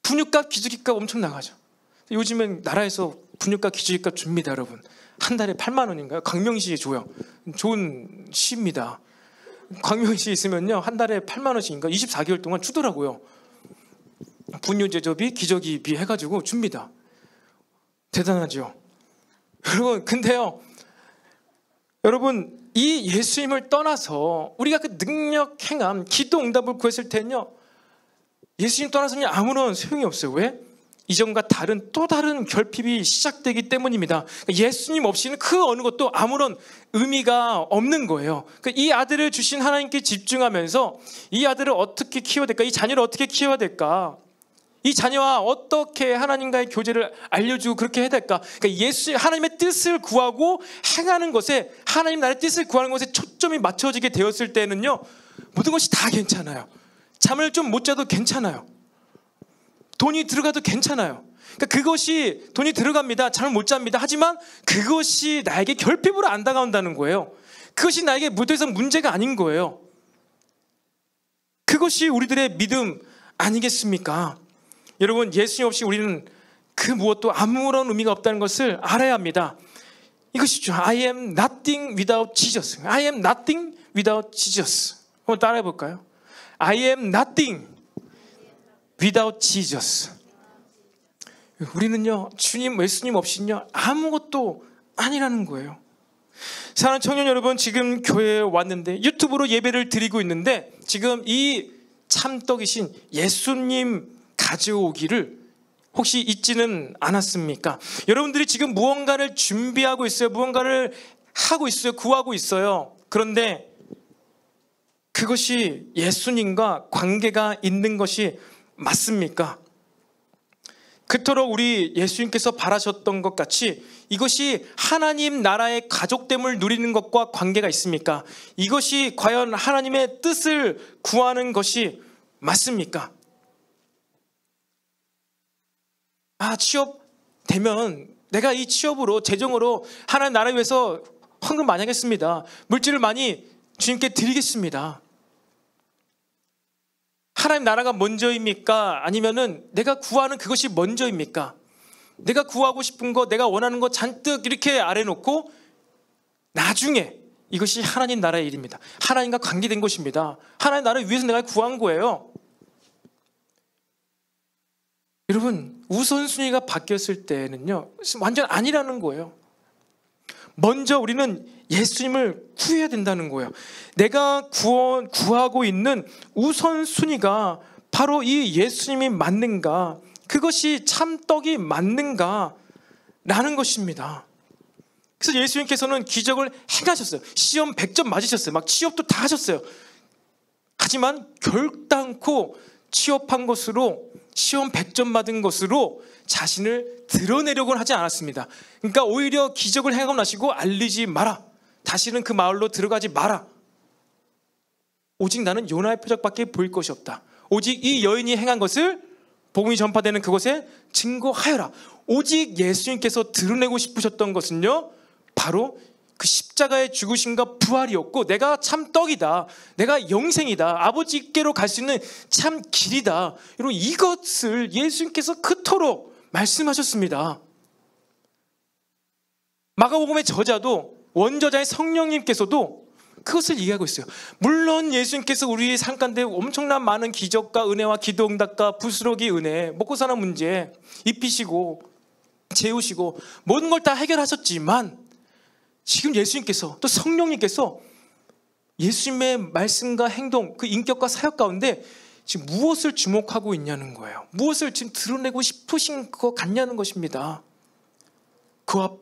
분유값, 기저귀값 엄청 나가죠. 요즘엔 나라에서 분유값, 기저귀값 줍니다. 여러분 한 달에 8만 원인가요? 광명시에 줘요. 좋은 시입니다. 광명시에 있으면요 한 달에 8만 원씩인가 24개월 동안 주더라고요. 분유 제조비, 기저귀비 해가지고 줍니다. 대단하죠. 여러분 근데요 여러분 이 예수님을 떠나서 우리가 그 능력 행함 기도 응답을 구했을 때는요 예수님 떠나서는 아무런 소용이 없어요. 왜? 이전과 다른 또 다른 결핍이 시작되기 때문입니다. 예수님 없이는 그 어느 것도 아무런 의미가 없는 거예요. 이 아들을 주신 하나님께 집중하면서 이 아들을 어떻게 키워야 될까? 이 자녀를 어떻게 키워야 될까? 이 자녀와 어떻게 하나님과의 교제를 알려주고 그렇게 해야 될까? 하나님의 뜻을 구하고 행하는 것에, 하나님 나라의 뜻을 구하는 것에 초점이 맞춰지게 되었을 때는요, 모든 것이 다 괜찮아요. 잠을 좀 못 자도 괜찮아요. 돈이 들어가도 괜찮아요. 그것이 돈이 들어갑니다. 잠을 못 잡니다. 하지만 그것이 나에게 결핍으로 안 다가온다는 거예요. 그것이 나에게 무대에서 문제가 아닌 거예요. 그것이 우리들의 믿음 아니겠습니까? 여러분, 예수님 없이 우리는 그 무엇도 아무런 의미가 없다는 것을 알아야 합니다. 이것이죠. I am nothing without Jesus. I am nothing without Jesus. 한번 따라해 볼까요? I am nothing without Jesus. 우리는요, 주님, 예수님 없이는요, 아무것도 아니라는 거예요. 사랑하는 청년 여러분, 지금 교회에 왔는데 유튜브로 예배를 드리고 있는데 지금 이 참떡이신 예수님 가져오기를 혹시 잊지는 않았습니까? 여러분들이 지금 무언가를 준비하고 있어요. 무언가를 하고 있어요. 구하고 있어요. 그런데 그것이 예수님과 관계가 있는 것이 맞습니까? 그토록 우리 예수님께서 바라셨던 것 같이 이것이 하나님 나라의 가족됨을 누리는 것과 관계가 있습니까? 이것이 과연 하나님의 뜻을 구하는 것이 맞습니까? 취업 되면 내가 이 취업으로, 재정으로 하나님 나라를 위해서 헌금 많이 하겠습니다. 물질을 많이 주님께 드리겠습니다. 하나님 나라가 먼저입니까? 아니면은 내가 구하는 그것이 먼저입니까? 내가 구하고 싶은 거, 내가 원하는 거 잔뜩 이렇게 아래놓고 나중에 이것이 하나님 나라의 일입니다. 하나님과 관계된 것입니다. 하나님 나라를 위해서 내가 구한 거예요. 여러분, 우선순위가 바뀌었을 때는요, 완전 아니라는 거예요. 먼저 우리는 예수님을 구해야 된다는 거예요. 내가 구하고 있는 우선순위가 바로 이 예수님이 맞는가, 그것이 참떡이 맞는가 라는 것입니다. 그래서 예수님께서는 기적을 행하셨어요. 시험 100점 맞으셨어요. 막 취업도 다 하셨어요. 하지만 결단코 취업한 것으로, 시험 100점 받은 것으로 자신을 드러내려고는 하지 않았습니다. 그러니까 오히려 기적을 행하고 나시고 알리지 마라. 다시는 그 마을로 들어가지 마라. 오직 나는 요나의 표적밖에 보일 것이 없다. 오직 이 여인이 행한 것을 복음이 전파되는 그곳에 증거하여라. 오직 예수님께서 드러내고 싶으셨던 것은요, 바로 그 십자가의 죽으심과 부활이었고, 내가 참 떡이다, 내가 영생이다, 아버지께로 갈 수 있는 참 길이다, 여러분, 이것을 예수님께서 그토록 말씀하셨습니다. 마가복음의 저자도, 원저자의 성령님께서도 그것을 얘기하고 있어요. 물론 예수님께서 우리 삶 가운데 엄청난 많은 기적과 은혜와 기도 응답과 부스러기 은혜, 먹고 사는 문제 입히시고 재우시고 모든 걸 다 해결하셨지만, 지금 예수님께서, 또 성령님께서 예수님의 말씀과 행동, 그 인격과 사역 가운데 지금 무엇을 주목하고 있냐는 거예요. 무엇을 지금 드러내고 싶으신 것 같냐는 것입니다.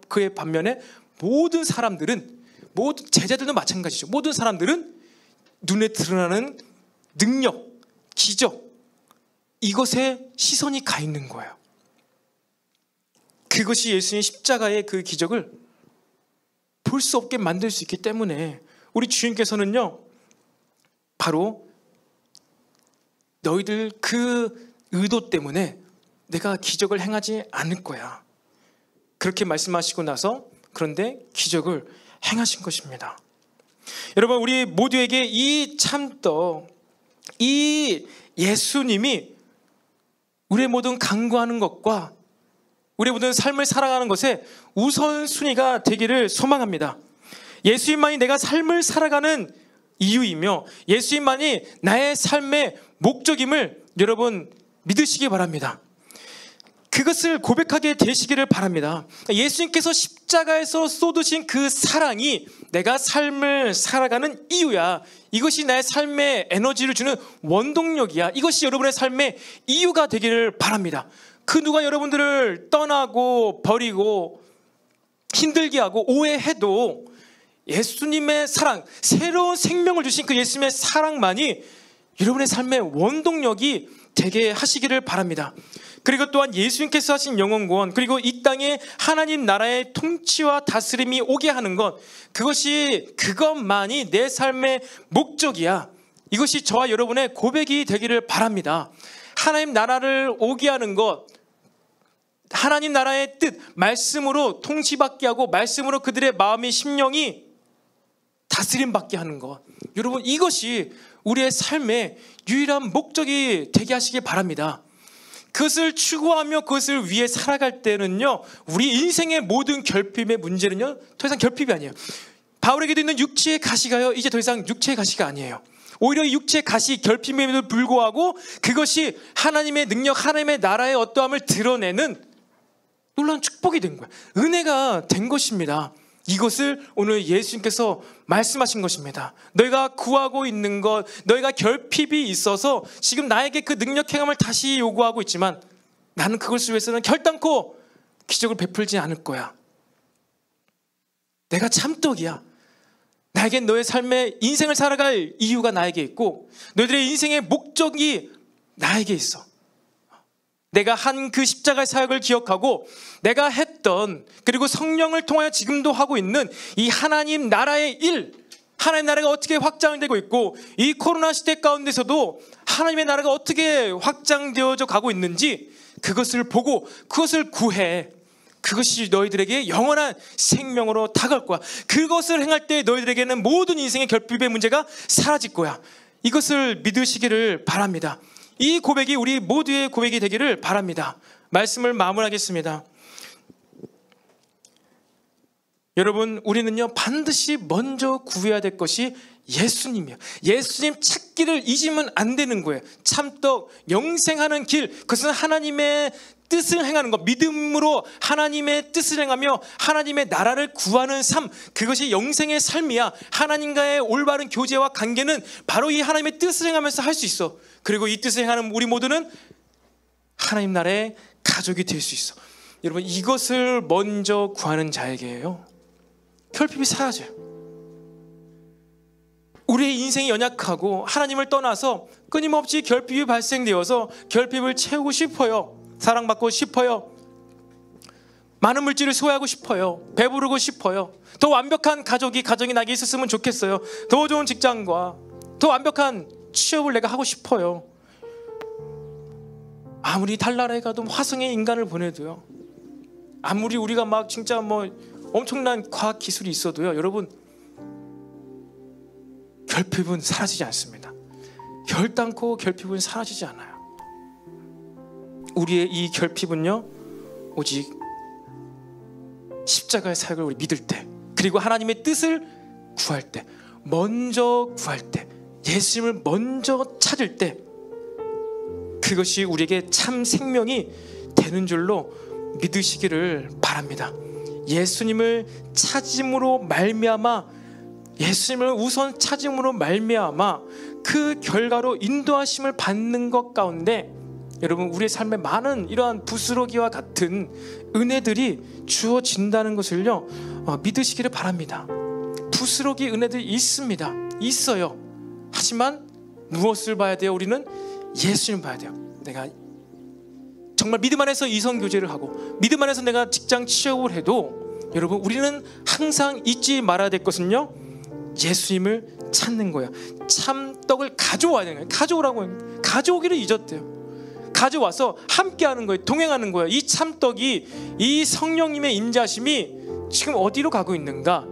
그의 반면에 모든 사람들은, 모든 제자들도 마찬가지죠. 모든 사람들은 눈에 드러나는 능력, 기적, 이것에 시선이 가 있는 거예요. 그것이 예수님의 십자가의 그 기적을 볼 수 없게 만들 수 있기 때문에 우리 주님께서는요, 바로 너희들 그 의도 때문에 내가 기적을 행하지 않을 거야, 그렇게 말씀하시고 나서, 그런데 기적을 행하신 것입니다. 여러분, 우리 모두에게 이 참떡, 이 예수님이 우리의 모든 간구하는 것과 우리의 모든 삶을 살아가는 것에 우선순위가 되기를 소망합니다. 예수님만이 내가 삶을 살아가는 이유이며 예수님만이 나의 삶의 목적임을 여러분 믿으시기 바랍니다. 그것을 고백하게 되시기를 바랍니다. 예수님께서 십자가에서 쏟으신 그 사랑이 내가 삶을 살아가는 이유야. 이것이 나의 삶의 에너지를 주는 원동력이야. 이것이 여러분의 삶의 이유가 되기를 바랍니다. 그 누가 여러분들을 떠나고 버리고 힘들게 하고 오해해도 예수님의 사랑, 새로운 생명을 주신 그 예수님의 사랑만이 여러분의 삶의 원동력이 되게 하시기를 바랍니다. 그리고 또한 예수님께서 하신 영원구원, 그리고 이 땅에 하나님 나라의 통치와 다스림이 오게 하는 것, 그것만이 내 삶의 목적이야. 이것이 저와 여러분의 고백이 되기를 바랍니다. 하나님 나라를 오게 하는 것, 하나님 나라의 뜻, 말씀으로 통치받게 하고 말씀으로 그들의 마음이 심령이 다스림받게 하는 것, 여러분 이것이 우리의 삶의 유일한 목적이 되게 하시길 바랍니다. 그것을 추구하며 그것을 위해 살아갈 때는요, 우리 인생의 모든 결핍의 문제는요 더 이상 결핍이 아니에요. 바울에게도 있는 육체의 가시가요 이제 더 이상 육체의 가시가 아니에요. 오히려 이 육체의 가시, 결핍임에도 불구하고 그것이 하나님의 능력, 하나님의 나라의 어떠함을 드러내는 놀라운 축복이 된 거예요. 은혜가 된 것입니다. 이것을 오늘 예수님께서 말씀하신 것입니다. 너희가 구하고 있는 것, 너희가 결핍이 있어서 지금 나에게 그 능력 행함을 다시 요구하고 있지만 나는 그것을 위해서는 결단코 기적을 베풀지 않을 거야. 내가 참떡이야. 나에게 너의 삶의 인생을 살아갈 이유가 나에게 있고 너희들의 인생의 목적이 나에게 있어. 내가 한 그 십자가의 사역을 기억하고 내가 했던, 그리고 성령을 통하여 지금도 하고 있는 이 하나님 나라의 일, 하나님 나라가 어떻게 확장되고 있고 이 코로나 시대 가운데서도 하나님의 나라가 어떻게 확장되어져 가고 있는지 그것을 보고 그것을 구해. 그것이 너희들에게 영원한 생명으로 다가올 거야. 그것을 행할 때 너희들에게는 모든 인생의 결핍의 문제가 사라질 거야. 이것을 믿으시기를 바랍니다. 이 고백이 우리 모두의 고백이 되기를 바랍니다. 말씀을 마무리하겠습니다. 여러분, 우리는요 반드시 먼저 구해야 될 것이 예수님이에요. 예수님 찾기를 잊으면 안 되는 거예요. 참떡, 영생하는 길, 그것은 하나님의 뜻을 행하는 것, 믿음으로 하나님의 뜻을 행하며 하나님의 나라를 구하는 삶, 그것이 영생의 삶이야. 하나님과의 올바른 교제와 관계는 바로 이 하나님의 뜻을 행하면서 할 수 있어. 그리고 이 뜻을 행하는 우리 모두는 하나님 나라의 가족이 될 수 있어. 여러분, 이것을 먼저 구하는 자에게요 결핍이 사라져요. 우리의 인생이 연약하고 하나님을 떠나서 끊임없이 결핍이 발생되어서 결핍을 채우고 싶어요. 사랑받고 싶어요. 많은 물질을 소유하고 싶어요. 배부르고 싶어요. 더 완벽한 가정이 나에게 있었으면 좋겠어요. 더 좋은 직장과 더 완벽한 취업을 내가 하고 싶어요. 아무리 달나라에 가도 화성에 인간을 보내도요, 아무리 우리가 막 진짜 뭐 엄청난 과학 기술이 있어도요, 여러분 결핍은 사라지지 않습니다. 결단코 결핍은 사라지지 않아요. 우리의 이 결핍은요 오직 십자가의 사역을 우리 믿을 때, 그리고 하나님의 뜻을 구할 때, 먼저 구할 때, 예수님을 먼저 찾을 때, 그것이 우리에게 참 생명이 되는 줄로 믿으시기를 바랍니다. 예수님을 찾음으로 말미암아, 예수님을 우선 찾음으로 말미암아 그 결과로 인도하심을 받는 것 가운데 여러분, 우리의 삶에 많은 이러한 부스러기와 같은 은혜들이 주어진다는 것을요 믿으시기를 바랍니다. 부스러기 은혜들이 있습니다. 있어요. 하지만 무엇을 봐야 돼요? 우리는 예수님을 봐야 돼요. 내가 정말 믿음 안에서 이성교제를 하고 믿음 안에서 내가 직장 취업을 해도 여러분, 우리는 항상 잊지 말아야 될 것은요 예수님을 찾는 거예요. 참떡을 가져와야 되는 거예요. 가져오라고 해요. 가져오기를 잊었대요. 가져와서 함께하는 거예요. 동행하는 거예요. 이 참떡이, 이 성령님의 임재하심이 지금 어디로 가고 있는가,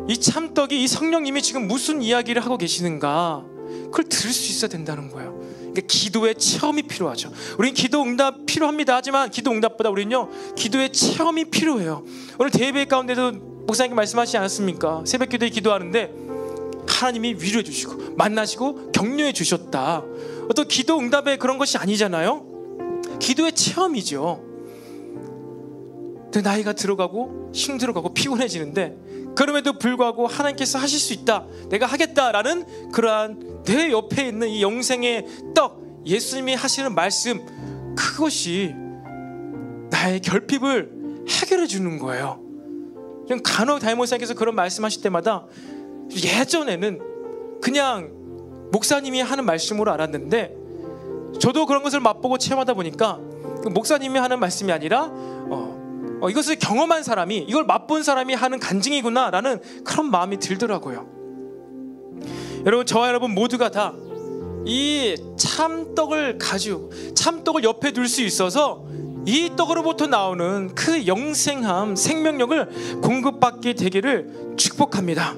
이 참떡이, 이 성령님이 지금 무슨 이야기를 하고 계시는가, 그걸 들을 수 있어야 된다는 거예요. 그러니까 기도의 체험이 필요하죠. 우리는 기도 응답 필요합니다. 하지만 기도 응답보다 우리는요 기도의 체험이 필요해요. 오늘 대예배 가운데도 목사님께 말씀하시지 않았습니까? 새벽 기도에 기도하는데 하나님이 위로해 주시고 만나시고 격려해 주셨다. 어떤 기도 응답의 그런 것이 아니잖아요. 기도의 체험이죠. 나이가 들어가고 힘들어가고 피곤해지는데 그럼에도 불구하고 하나님께서 하실 수 있다, 내가 하겠다라는 그러한 내 옆에 있는 이 영생의 떡, 예수님이 하시는 말씀, 그것이 나의 결핍을 해결해 주는 거예요. 간혹 담임 목사님께서 그런 말씀하실 때마다 예전에는 그냥 목사님이 하는 말씀으로 알았는데, 저도 그런 것을 맛보고 체험하다 보니까 목사님이 하는 말씀이 아니라 이것을 경험한 사람이, 이걸 맛본 사람이 하는 간증이구나 라는 그런 마음이 들더라고요. 여러분, 저와 여러분 모두가 다 이 참떡을 가지고 참떡을 옆에 둘 수 있어서 이 떡으로부터 나오는 그 영생함, 생명력을 공급받게 되기를 축복합니다.